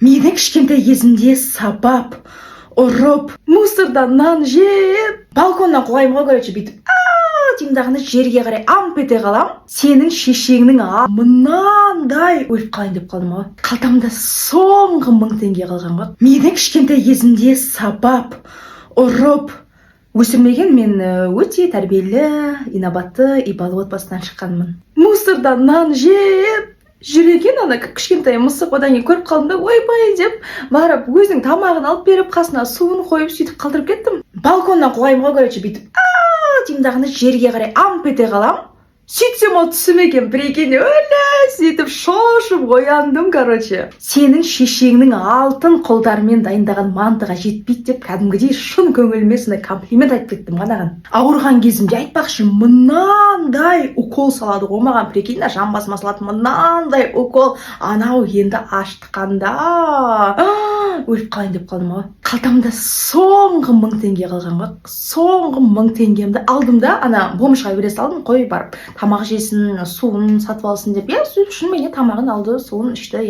Менің кішкентай кезімде сабап, ұрып, мусордан нан жеп, балконнан құлаймын ғой, бүйтіп деймін жерге қарай амп ете қалам. Сенің шешеңнің мынандай өліп қалайын деп қалдым ғой. Қалтамда соңғы 1000 теңге қалған ғой. Менің кішкентай кезімде сабап, ұрып, өсірмеген мен өте тәрбиелі, инабатты, ибалы отбасынан шыққанмын. Мусордан нан жеп жүреген кішкентай мысық, одан кейін көріп қалдым да, ойбай деп барып өзінің тамағын алып беріп, қасына суын қойып, сөйтіп қалдырып кеттім. Балконнан құлаймын ғой, бүйтіп деймін жерге қарай амп ете қалам. Сөйтсем ол түсім екен, бір екен, сөйтіп шошып ояндым, Сенің шешеңнің алтын қолдарымен дайындаған мантыға жетпейді деп, кәдімгідей шын көңіліме сондай комплимент айтып кеттім ғанаған. Ауырған кезімде айтпақшы, мынандай укол салады ғой маған, прикинь, жан басыма салатын мынандай укол. Анау енді аштықанда өліп қалайын деп қалдым ғой. Қалтамда соңғы 1000 теңге қалған ғой. Соңғы 1000 теңгемді алдым да, бомжға бере салдым, қой барып тамақ жесін, суын сатып алсын деп. Сөйтіп шынымен тамағын алды, суын ішті,